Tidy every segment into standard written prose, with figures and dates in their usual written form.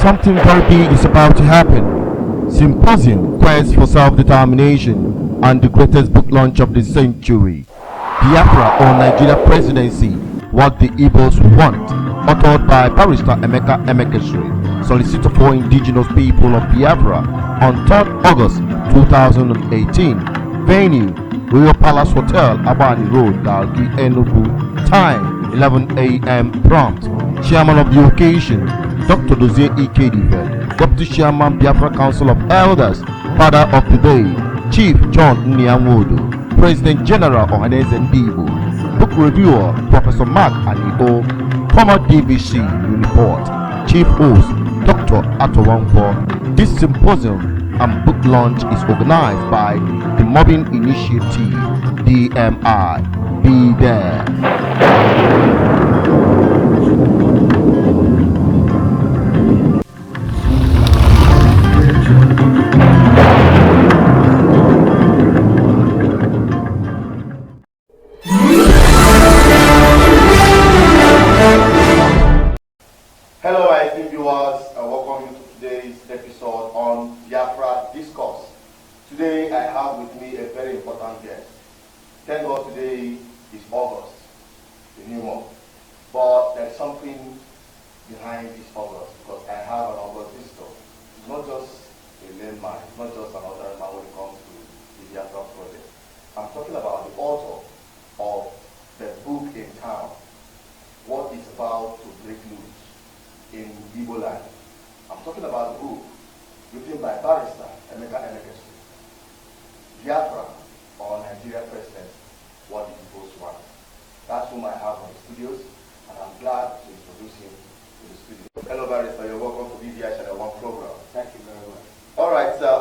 Something very big is about to happen. Symposium Quest for Self-Determination and the greatest book launch of the century. Biafra or Nigeria Presidency, What the Igbos Want. Authored by Barrister Emeka, Solicitor for Indigenous People of Biafra, on 3rd August 2018. Venue, Royal Palace Hotel, Abani Road, Dalgi, Enugu. Time, 11 a.m. prompt. Chairman of the occasion, Dr. Dozie Ikedife, Deputy Chairman, Biafra Council of Elders, Father of the Day, Chief John Nyawodo, President General Ohaneze Ndibo, Book Reviewer, Professor Mark Anibo, former DVC Uniport, Chief Host, Dr. Atowangwo. This symposium and book launch is organized by the Mobbing Initiative, DMI. Be there. Hello, my esteemed viewers, and welcome you to today's episode on Biafra Discourse. Today, I have with me a very important guest. Thank God today is August, the new month. But there's something behind this August, because I have an August visitor. It's not just a layman, it's not just another man when it comes to the Biafra project. I'm talking about the author of the book in town, What is About to Break Loose in Igbo land. I'm talking about the book written by Barrister Emeka, Biafra or Nigeria President, What the Igbos Want. That's whom I have on the studios, and I'm glad to introduce him to the studio. Hello, Barrister. You're welcome to BVI Channel 1 program. Thank you very much. All right, sir.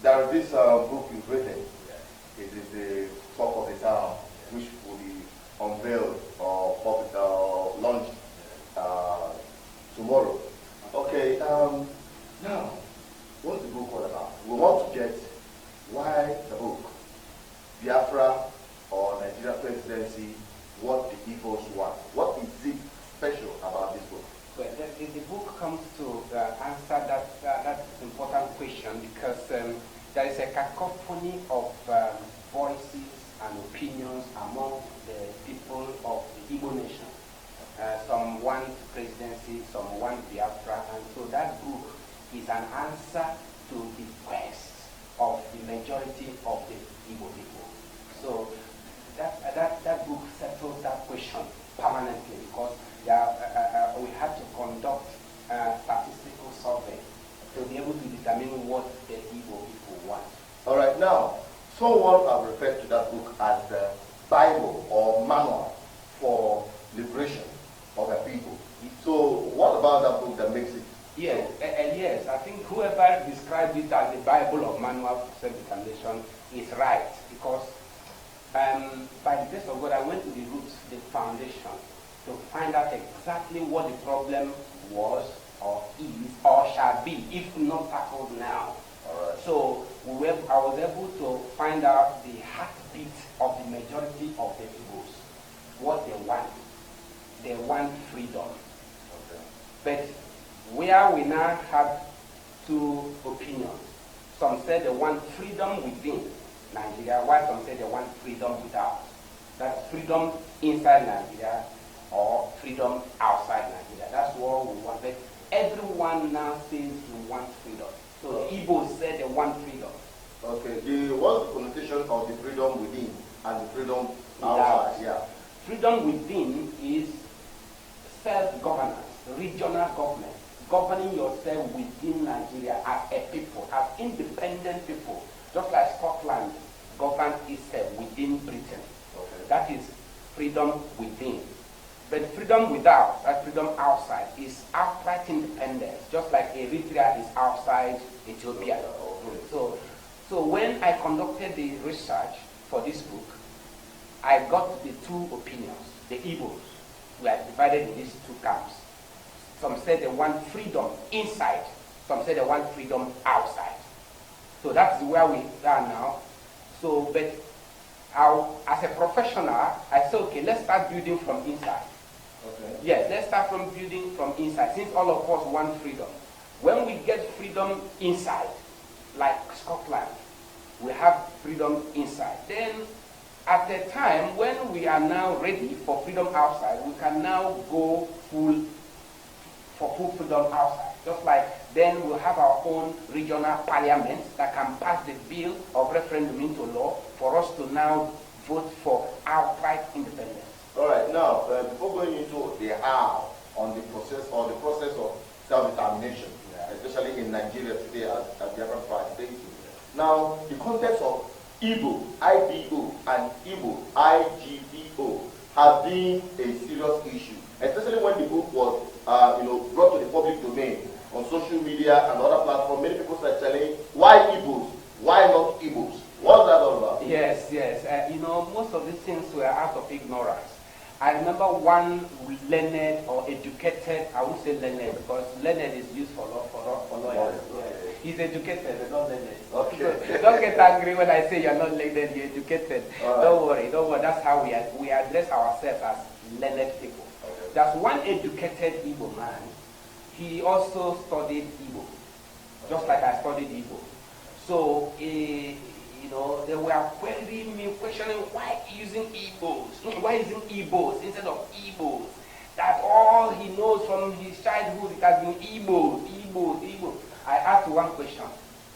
There is this book you've written. It is the talk of the town, which will be unveiled or launched tomorrow. Okay, now, what's the book all about? We want to get why the book, Biafra or Nigeria Presidency, What the Igbos Want. What is it special about this book? Well, the book comes to answer that important question because there is a cacophony of voices and opinions among the people of the Igbo nation. Some want presidency, some want Biafra, and so that book is an answer to the quest of the majority of the Igbo people. So that book settles that question permanently because we had to conduct a statistical survey to be able to determine what the Igbo people want. All right, now, someone have referred to that book as the Bible or manual for liberation of a people. So what about that book that makes it? Yes, yes. I think whoever described it as the Bible of manual for self-determination is right because by the grace of God, I went to the roots, the foundation, to find out exactly what the problem was or is or shall be if not tackled now. So I was able to find out the heartbeat of the majority of the Igbos, what they want. They want freedom. Okay. But where we now have two opinions. Some say they want freedom within Nigeria, while some say they want freedom without. That's freedom inside Nigeria or freedom outside Nigeria. That's what we want. But everyone now says we want freedom. So the Igbos say they want freedom. Okay. What's the connotation of the freedom within and the freedom outside? Yeah. Freedom within is self-governance, regional government, governing yourself within Nigeria as a people, as independent people, just like Scotland governs itself within Britain. Okay. That is freedom within. But freedom without, that freedom outside, is outright independence, just like Eritrea is outside Ethiopia. Okay. So when I conducted the research for this book, I got the two opinions. The Igbos were divided in these two camps. Some said they want freedom inside, some said they want freedom outside. So that's where we are now. So, but as a professional, I said, okay, let's start building from inside. Okay. Yes, let's start from building from inside, since all of us want freedom. When we get freedom inside, like Scotland, we have freedom inside. Then, at the time when we are now ready for freedom outside, we can now go full freedom outside. Just like then we'll have our own regional parliament that can pass the bill of referendum into law for us to now vote for outright independence. All right, now, before going into the how on the process or the process of self-determination, especially in Nigeria today as Biafra Pride states. Now, the context of Igbo, IBO, and Igbo, IGBO, has been a serious issue, especially when the book was brought to the public domain on social media and other platforms. Many people started telling, why Igbos? Why not Igbos? What's that all about? Yes. Most of these things were out of ignorance. I remember one learned or educated, I won't say learned because learned is used for lawyers. Yeah. He's educated, but not learned. Okay. Don't get angry when I say you're not learned, you're educated. Right. Don't worry. That's how we address ourselves as learned people. Okay. There's one educated Igbo man. He also studied Igbo, just like I studied Igbo. So, they were querying me, questioning why using Igbos, why using Igbos instead of Igbos. That all he knows from his childhood, it has been Igbos. I asked one question.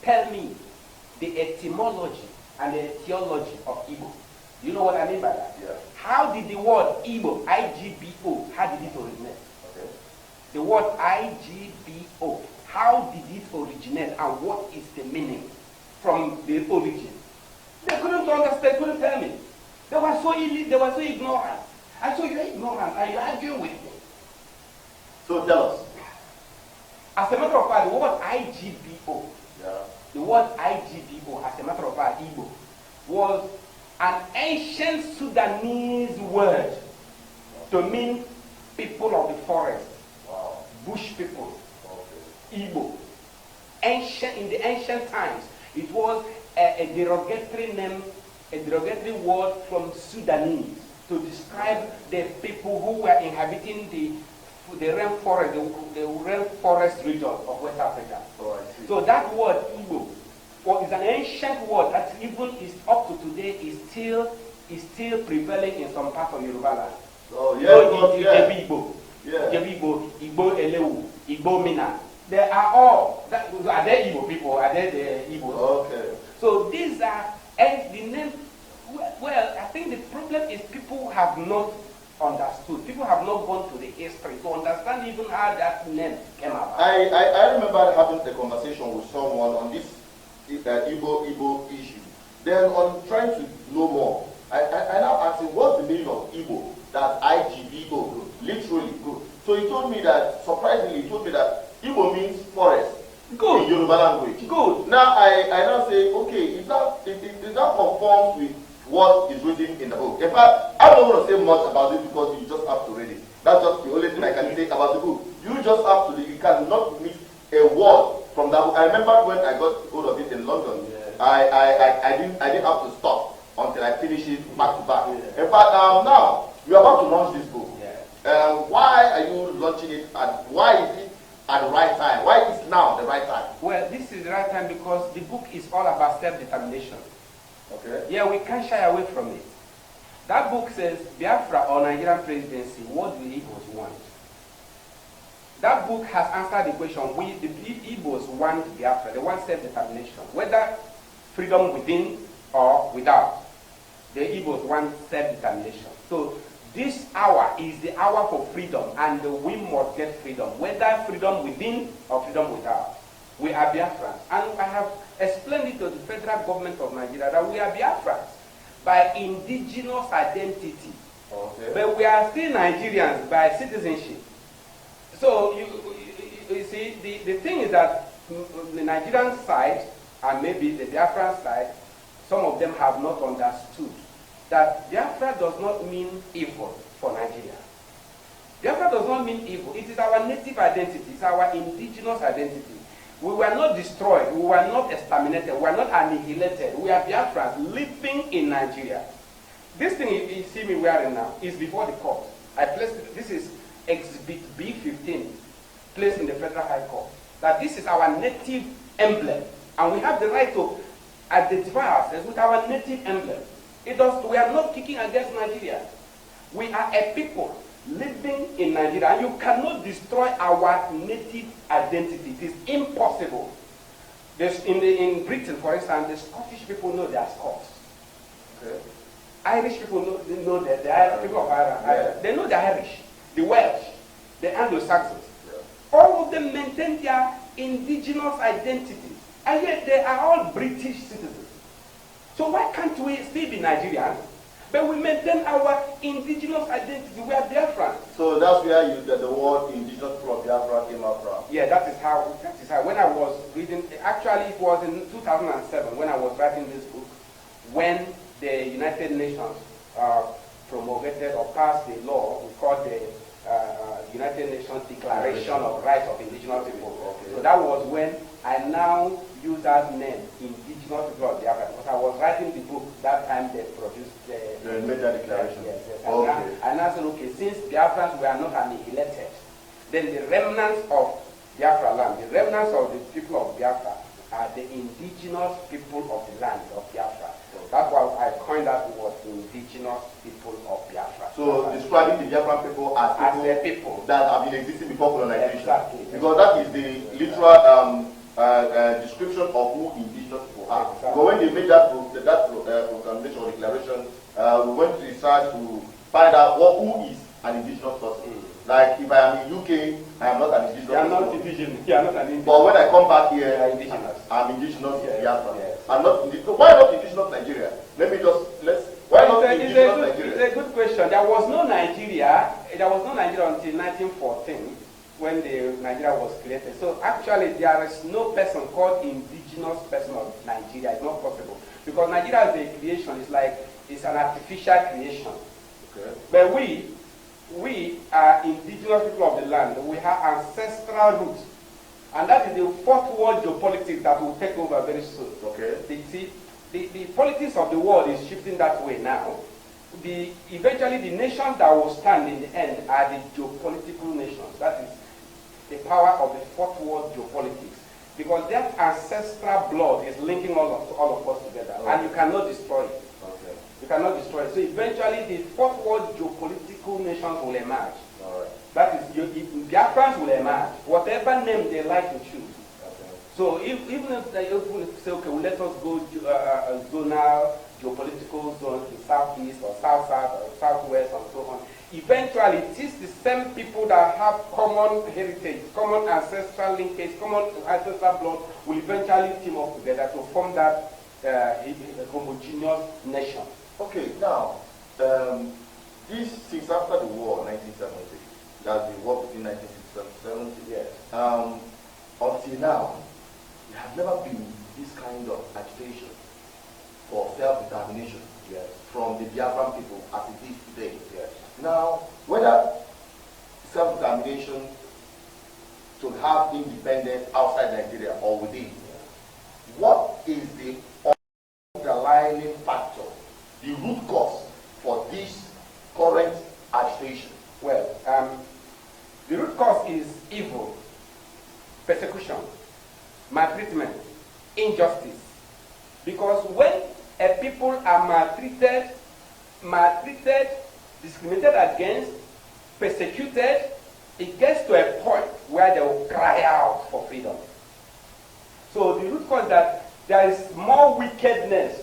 Tell me the etymology and the theology of Igbo. Do you know what I mean by that? Yeah. How did the word Igbo, IGBO, how did it originate? Okay. The word IGBO, how did it originate and what is the meaning from the origin? They couldn't understand, couldn't tell me. They were so ignorant. And so you're ignorant and you're arguing with me. So tell us. As a matter of fact, the word IGBO, the word IGBO, as a matter of fact, Igbo, was an ancient Sudanese word to mean people of the forest, bush people, Igbo. In the ancient times, it was a derogatory name, a derogatory word from Sudanese to describe the people who were inhabiting the rainforest region of West Africa. So that word Igbo is an ancient word that even is up to today is still prevailing in some parts of Yoruba land. Oh yeah, Igbo, Igbo Elewu, Igbo Mina. They are all. Are they Igbo people? Are they the Igbos? Okay. So these are, and the name. Well, I think the problem is people have not understood. People have not gone to the history to understand even how that name came about. I remember having a conversation with someone on this Igbo issue. Then on trying to know more, I now asked him, what's the meaning of Igbo? That IGBO, literally. Good. So he told me that, surprisingly, he told me that Igbo means forest. Good. In Yoruba language. Good. Now I now say, okay, it now conforms with what is written in the book. In fact, I don't want to say much about it because you just have to read it. That's just the only thing I can say about the book. You just have to, you cannot miss a word from that book. I remember when I got hold of it in London, I didn't have to stop until I finish it back to back. Yeah. In fact, now you're about to launch this book. Yeah. Why are you launching it and why is it at the right time? Why is now the right time? Well, this is the right time because the book is all about self-determination. Okay. Yeah, we can't shy away from it. That book says, Biafra or Nigerian presidency, what do Igbos want? That book has answered the question, the Igbos want Biafra, they want self-determination. Whether freedom within or without, the Igbos want self-determination. So this hour is the hour for freedom, and we must get freedom, whether freedom within or freedom without. We are Biafrans. And I have explained it to the federal government of Nigeria that we are Biafrans by indigenous identity. Okay. But we are still Nigerians by citizenship. So you see, the thing is that the Nigerian side, and maybe the Biafran side, some of them have not understood that Biafra does not mean evil for Nigeria. Biafra does not mean evil. It is our native identity. It's our indigenous identity. We were not destroyed. We were not exterminated. We were not annihilated. We are Biafrans living in Nigeria. This thing you see me wearing now is before the court. I placed it. This is Exhibit B15 placed in the Federal High Court, that this is our native emblem, and we have the right to identify ourselves with our native emblem. We are not kicking against Nigeria. We are a people living in Nigeria, and you cannot destroy our native identity. It is impossible. In Britain, for instance, the Scottish people know they are Scots. Okay. Irish people know that they are people of Ireland. Yeah. They know the Irish, the Welsh, the Anglo-Saxons. Yeah. All of them maintain their indigenous identities, and yet they are all British citizens. So why can't we still be Nigerians, but we maintain our indigenous identity? We are Biafra. So that's where the word indigenous people of Biafra came out from. Yeah, that is how. When I was reading, actually it was in 2007 when I was writing this book, when the United Nations promulgated or passed the law we call the United Nations Declaration of Rights of Indigenous People. Okay. So that was when I now use that name, Indigenous People of Biafra, because I was writing the book that time they produced the major declaration. Yes. Okay. And I said, okay, since Biafrans were not annihilated, then the remnants of Biafra land, the remnants of the people of Biafra are the indigenous people of the land of Biafra. So that's why I coined that word, indigenous people of Biafra. So describing the Biafran people as people that have been existing before colonization. Exactly. Because that is the literal description of who indigenous people are. Exactly. But when they made that proclamation or declaration, we went to research to find out who is an indigenous person. Like if I am in UK, I am not an indigenous. You are not indigenous. You are not an indigenous. But when I come back here, I'm indigenous. Yes. Biafra. Yes. I'm not. Why not indigenous Nigeria? Why not indigenous Nigeria? It's a good question. There was no Nigeria. There was no Nigeria until 1914 when Nigeria was created. So actually, there is no person called indigenous person of Nigeria. It's not possible because Nigeria is a creation. It's an artificial creation. Okay. But we are indigenous people of the land. We have ancestral roots. And that is the fourth world geopolitics that will take over very soon. Okay. The politics of the world is shifting that way now. Eventually the nations that will stand in the end are the geopolitical nations. That is the power of the fourth world geopolitics. Because that ancestral blood is linking all of us together. Okay. And you cannot destroy it. Okay. You cannot destroy it. So eventually the fourth world geopolitical nations will emerge. All right. That is, Biafrans will emerge, whatever name they like to choose. Okay. So even if they say, okay, well, let us go zonal, geopolitical zone, the southeast or south-south or southwest and so on, eventually it is the same people that have common heritage, common ancestral linkage, common ancestral blood will eventually team up together to form that homogeneous nation. Okay, now, this since after the war, 1970, that's the war between 1970, yes. Until now, there has never been this kind of agitation for self-determination, yes, from the Biafran people as it is today. Yes. Now, whether self-determination to have independence outside Nigeria or within, what is the underlying factor, the root cause for this current agitation? Well, the root cause is evil, persecution, maltreatment, injustice. Because when a people are maltreated, discriminated against, persecuted, it gets to a point where they will cry out for freedom. So the root cause is that there is more wickedness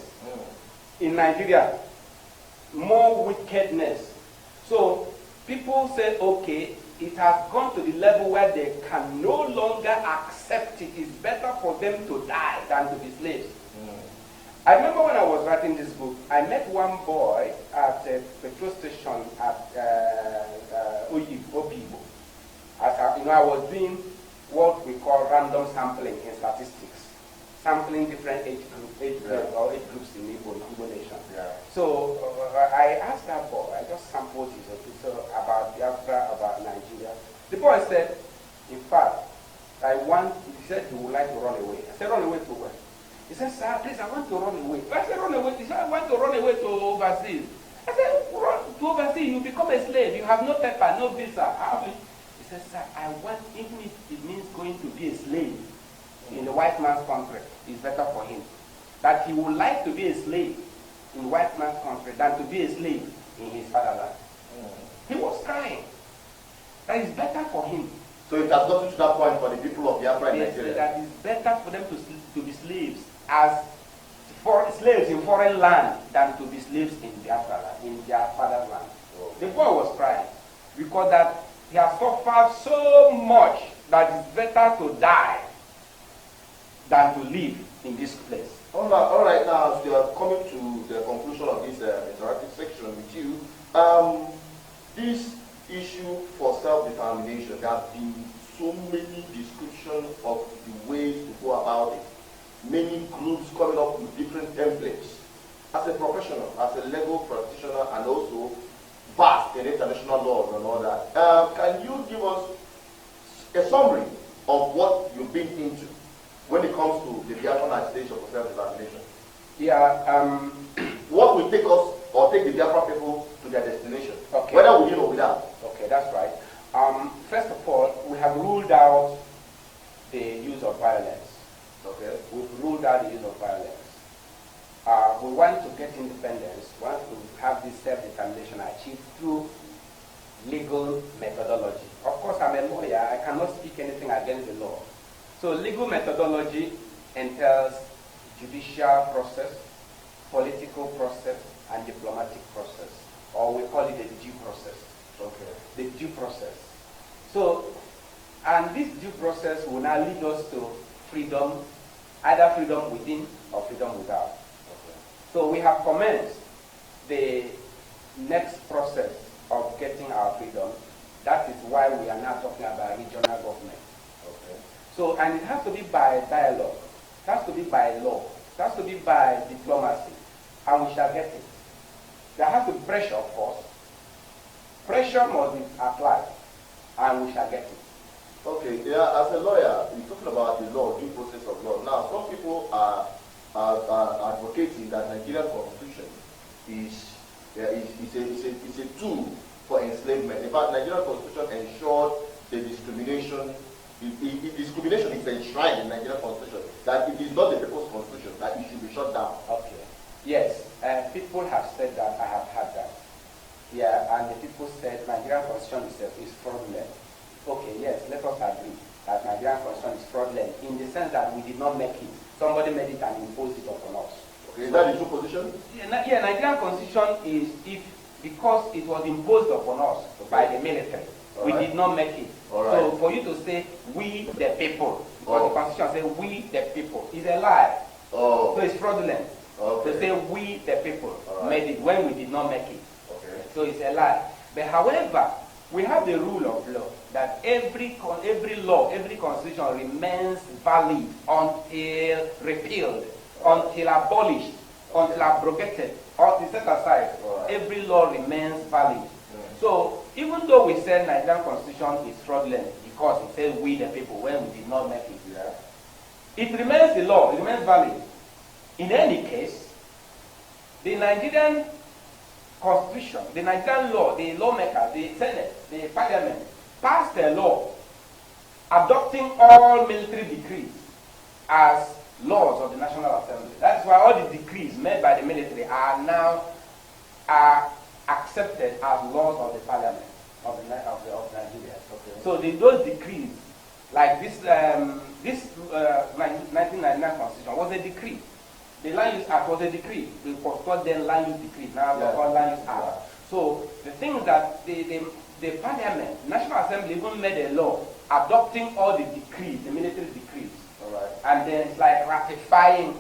in Nigeria. More wickedness. So people say, okay, it has gone to the level where they can no longer accept it. It's better for them to die than to be slaves. I remember when I was writing this book, I met one boy at a petrol station at Obibo. I was doing what we call random sampling in statistics, sampling different age groups in Igbo nation. Yeah. So I asked that boy, I just sampled his opinion about Biafra, about Nigeria. The boy said, in fact, he said he would like to run away. I said, run away to where? He said, sir, please, I want to run away. I said, run away. He said, I want to run away to overseas. I said, to overseas, you become a slave. You have no paper, no visa. He says, sir, I want, even if it means going to be a slave in the white man's country, it's better for him. That he would like to be a slave in white man's country than to be a slave in his fatherland. He was crying. That is better for him. So it has gotten to that point for the people of Biafra in Nigeria. That is better for them to be slaves as slaves in foreign land than to be slaves in Biafra land, in their father's land. The boy was crying because that he has suffered so much that it's better to die than to live in this place. All right, now as we are coming to the conclusion of this interactive section with you, this issue for self-determination, there have been so many descriptions of the ways to go about it. Many groups coming up with different templates. As a professional, as a legal practitioner, and also vast in international laws and all that, can you give us a summary of what you've been into when it comes to the Biafran agitation for self-determination? Yeah. What will take us or take the Biafra people to their destination, okay, whether within or without? Okay, that's right. First of all, we have ruled out the use of violence. Okay, we've ruled out the use of violence. We want to get independence. We want to have this self-determination achieved through legal methodology. Of course, I'm a lawyer. I cannot speak anything against the law. So legal methodology entails judicial process, political process, and diplomatic process, or we call it the due process. Okay. The due process. So, and this due process will now lead us to freedom, either freedom within or freedom without. Okay. So we have commenced the next process of getting our freedom. That is why we are now talking about regional government. Okay. So, and it has to be by dialogue. It has to be by law. It has to be by diplomacy. And we shall get it. There has to be pressure, of course. Pressure must be applied, and we shall get it. Okay, yeah, as a lawyer, you're talking about the law, due process of law. Now, some people are advocating that Nigerian constitution is a tool for enslavement. In fact, Nigerian constitution ensured the discrimination. Discrimination is enshrined in Nigerian constitution. That it is not the people's constitution, that it should be shut down. Okay. Yes, people have said that. I have heard that. Yeah, and the people said Nigerian constitution is fraudulent. Okay, yes, let us agree that Nigerian constitution is fraudulent in the sense that we did not make it. Somebody made it and imposed it upon us. Okay, is that the true position? Yeah, Nigerian constitution is because it was imposed upon us by the military. We did not make it. So for you to say we the people, because the constitution says we the people, is a lie. So it's fraudulent. To say we the people made it when we did not make it. So it's a lie. But however, we have the rule of law that every law, every constitution remains valid until repealed, until abolished, until abrogated, until set aside. Every law remains valid. So even though we say Nigerian constitution is fraudulent because it says we the people when we did not make it, it remains the law, it remains valid. In any case, the Nigerian constitution, the Nigerian law, the lawmaker, the Senate, the parliament passed a law adopting all military decrees as laws of the National Assembly. That's why all the decrees made by the military are now accepted as laws of the parliament of Nigeria. Okay. So those decrees, like this 1999 constitution was a decree. The Land Use Act was a decree. It was called then Land Use Decree. Now it's called Land Use Act. So the thing is that the Parliament, National Assembly, even made a law adopting all the decrees, the military decrees. And then it's like ratifying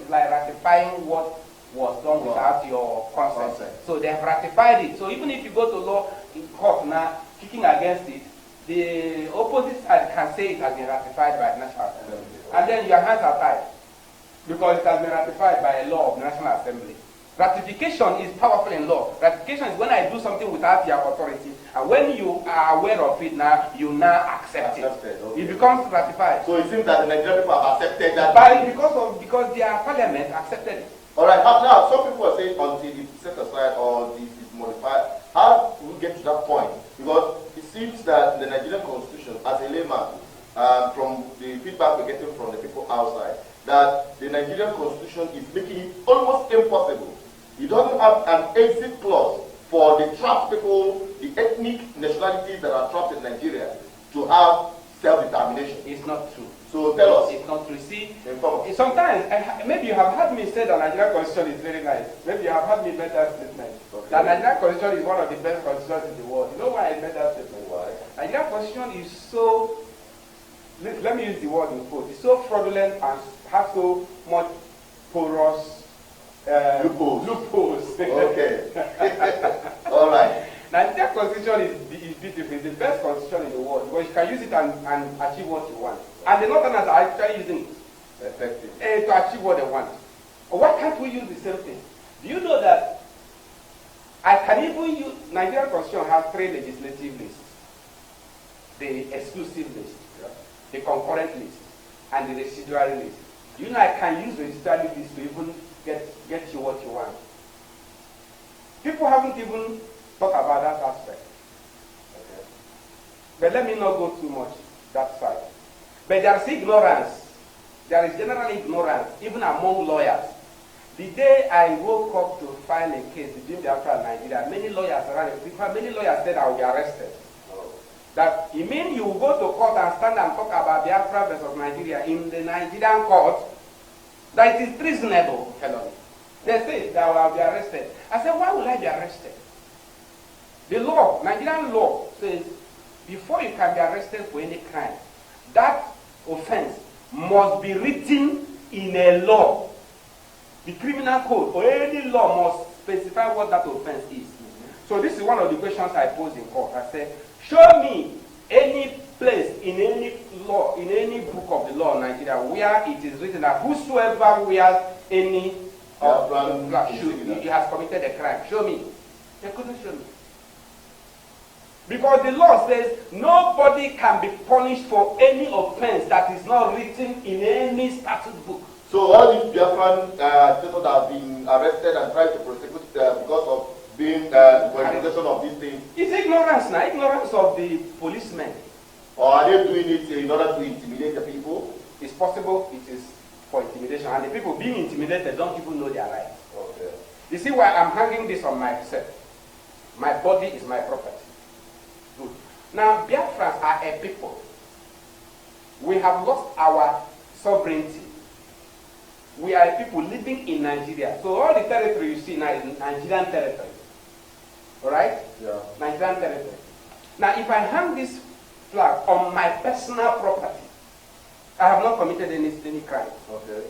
what was done without your consent. So they have ratified it. So even if you go to law in court now, kicking against it, the opposite side can say it has been ratified by the National Assembly. And then your hands are tied, because it has been ratified by a law of the National Assembly. Ratification is powerful in law. Ratification is when I do something without your authority, and when you are aware of it now, you now accept it. Okay. It becomes ratified. So it seems that the Nigerian people have accepted that. But because their parliament accepted it. All right. Now some people are saying until it's set aside or it is modified, How do we get to that point? Because it seems that the Nigerian constitution, as a layman, from the feedback we're getting from the people outside, that the Nigerian constitution is making it almost impossible. It doesn't have an exit clause for the trapped people, the ethnic nationalities that are trapped in Nigeria, to have self-determination. It's not true. So tell us. It's not true. See, Inform us. sometimes, maybe you have heard me say that Nigerian constitution is very nice. Maybe you have heard me make that statement. Okay. That Nigerian constitution is one of the best constitutions in the world. You know why I made that statement? Why? Nigerian constitution is so, let me use the word in quote, it's so fraudulent and has so much porous loopholes. Okay. All right. Nigerian constitution is beautiful. It's the best constitution in the world because you can use it and achieve what you want. And the Northerners are actually using it Effective. to achieve what they want. Why can't we use the same thing? Do you know that I can even use, Nigerian constitution has 3 legislative lists. The exclusive list, the concurrent list, and the residuary list. Do you know I can use the residuary list to even get you what you want? People haven't even thought about that aspect. Okay. But let me not go too much that side. But there is ignorance. There is general ignorance, even among lawyers. The day I woke up to file a case between Biafra and Nigeria, many lawyers said I will be arrested. That it means you will go to court and stand and talk about Biafra versus Nigeria in the Nigerian court, that it is treasonable felony. They say that I will be arrested. I said, why will I be arrested? The law, Nigerian law, says before you can be arrested for any crime, that offense must be written in a law. The criminal code or any law must specify what that offense is. So this is one of the questions I posed in court. I said, show me any place in any law, in any book of the law in Nigeria where it is written that whosoever wears any shoe, he has committed a crime. Show me. They couldn't show me. Because the law says nobody can be punished for any offense that is not written in any statute book. So all these Biafran people that have been arrested and tried to prosecute because of being organization of these things. It's ignorance now, ignorance of the policemen. Or are they doing it in order to intimidate the people? It's possible it is for intimidation, and the people being intimidated don't even know their rights. Okay. You see why I'm hanging this on myself? My body is my property. Good. Now, Biafrans are a people. We have lost our sovereignty. We are a people living in Nigeria. So all the territory you see now is Nigerian territory. Alright? Yeah. Nigerian territory. Now, if I hang this flag on my personal property, I have not committed any crime. Okay.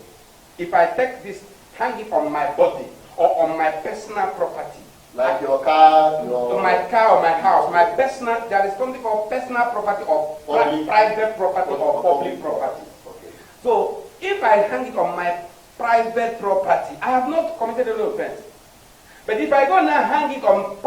If I take this, hang it on my body or on my personal property, like your car, my car or my house, my personal, there is something called personal property or private property or public property. Okay. So if I hang it on my private property, I have not committed any offense. But if I go now hang it on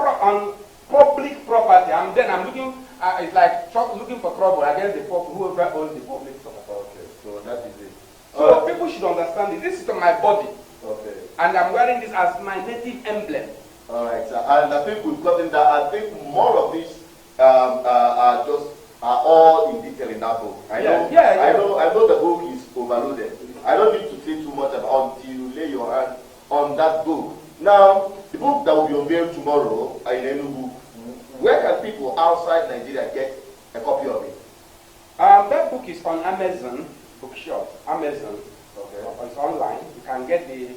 public property, then I'm looking, it's like looking for trouble against the whoever owns the public property. Okay, so that is it. So people should understand it. This is on my body. Okay. And I'm wearing this as my native emblem. All right, sir. And I think we've gotten that. I think more of these are all in detail in that book. I know the book is overloaded. I don't need to say too much about until you lay your hand on that book. Now, the book that will be unveiled tomorrow in Enugu, where can people outside Nigeria get a copy of it? That book is on Amazon bookshop. Amazon. Okay. It's online. You can get the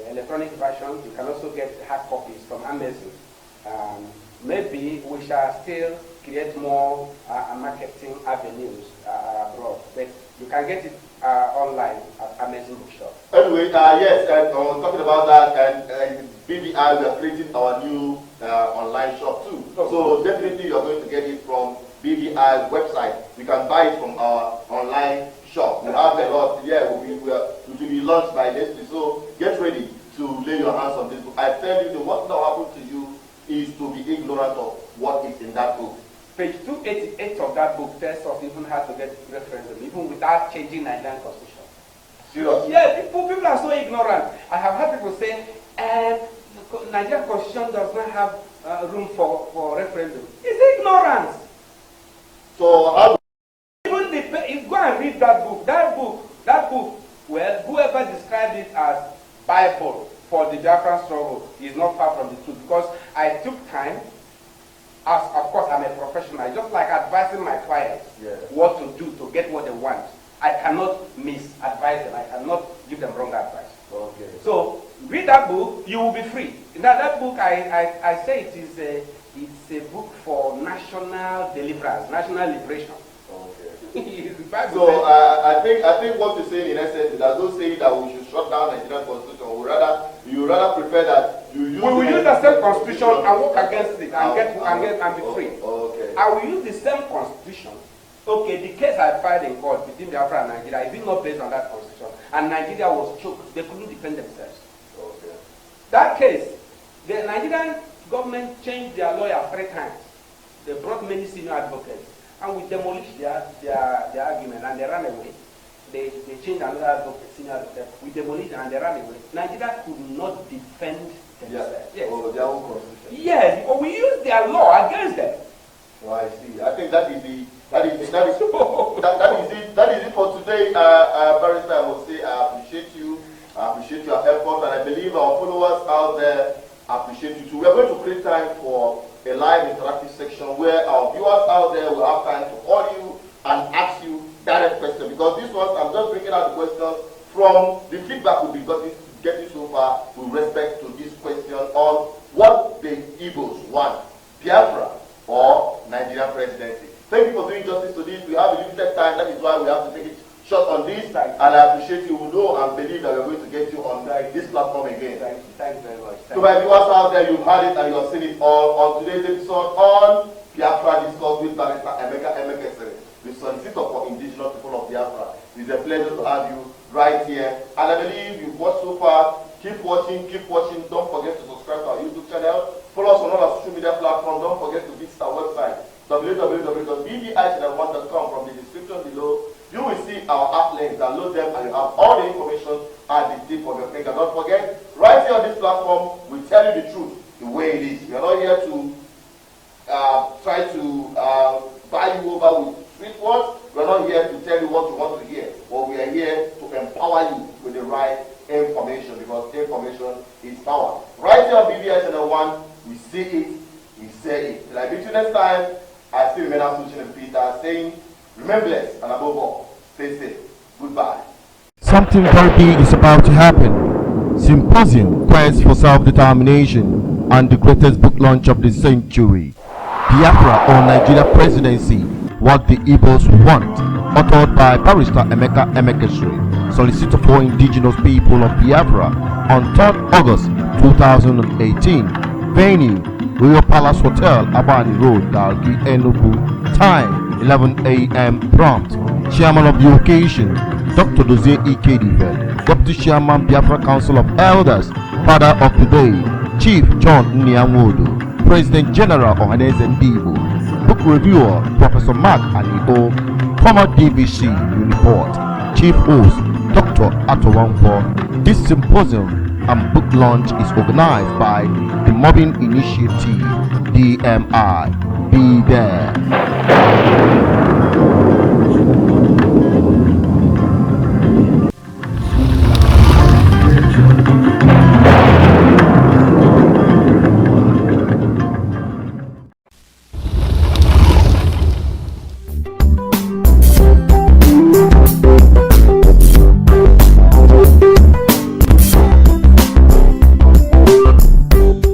electronic version. You can also get hard copies from Amazon. Maybe we shall still create more marketing avenues abroad, but you can get it online at Amazon bookshop. Anyway, yes, and talking about that, and BVI, we are creating our new online shop too. So definitely you are going to get it from BVI website. You can buy it from our online shop. We have a lot. Yeah, it will be launched by next week. So get ready to lay your hands on this book. I tell you, the worst that will happen to you is to be ignorant of what is in that book. Page 288 of that book tells us even how to get referendum, even without changing Nigerian constitution. Seriously? Yeah, people are so ignorant. I have heard people say, Nigerian constitution does not have room for referendum. It's ignorance. So how? Even if go and read that book, well, whoever described it as Bible for the Biafra struggle is not far from the truth, because I took time, as of course I'm a professional, just like advising my clients what to do to get what they want. I cannot misadvise them. I cannot give them wrong advice. Okay. So read that book, you will be free. That book, I say it's a book for national deliverance, national liberation. Okay. So I think what you're saying in essence is that those saying that we should shut down Nigerian constitution, you rather prefer that you use. We will use the same constitution and work against it and be free. Okay. I will use the same constitution. Okay, the case I filed in court between Biafra and Nigeria is not based on that constitution, and Nigeria was choked. They couldn't defend themselves. Okay. That case, the Nigerian government changed their lawyer 3 times. They brought many senior advocates, and we demolished their argument, and they ran away. They changed another advocate, senior advocate. We demolished them, and they ran away. Nigeria could not defend themselves. Yes. Oh, their own constitution. Yes, but we used their law against them. Oh, I see. I think that is it for today. Barrister, I will say I appreciate you. I appreciate your effort, and I believe our followers out there appreciate you too. We are going to create time for a live interactive section where our viewers out there will have time to call you and ask you direct questions, because this ones I'm just bringing out the questions from the feedback we've been getting so far with respect to this question on what the Igbos want, Biafra or Nigerian presidency. Thank you for doing justice to this. We have a limited time, that is why we have to take it short on this, and I appreciate you. We know and believe that we're going to get you on this platform again. Thank you very much. To my viewers out there, you've heard it and you have seen it all on today's episode on Biafra Discuss with Barrister Emeka. The solicitor for indigenous people of Biafra. It's a pleasure to have you right here. And I believe you've watched so far. Keep watching, keep watching. Don't forget to subscribe to our YouTube channel. Follow us on all our social media platforms. Don't forget to visit our website, www.bvichanel1.com. From the description below, you will see our app links. Download them and you have all the information at the tip of your finger. Don't forget, right here on this platform, we tell you the truth the way it is. We are not here to try to buy you over with sweet words. We are not here to tell you what you want to hear, but we are here to empower you with the right information, because information is power. Right here on BVI Channel 1, we see it, we say it. Till I meet you next time, I still remain Association Peter saying, remain blessed and above all, stay safe. Goodbye. Something very big is about to happen. Symposium Quest for Self-Determination and the greatest book launch of the century. Biafra or Nigeria Presidency, What the Igbos Want, authored by Barrister Emeka, Solicitor for Indigenous People of Biafra, on 3rd August 2018. Venue, Royal Palace Hotel, Abani Road, Dalgi, Enugu. Time, 11 a.m. prompt. Chairman of the occasion, Dr. Dozie Ikedife. Deputy Chairman, Biafra Council of Elders. Father of the Day, Chief John Nnianwodo. President General Ohaneze Ndibo. Book Reviewer, Professor Mark Anio. Former DVC Uniport. Chief Host, Dr. Atowampo. This symposium and book launch is organized by the Mobbing Initiative, DMI. Be there.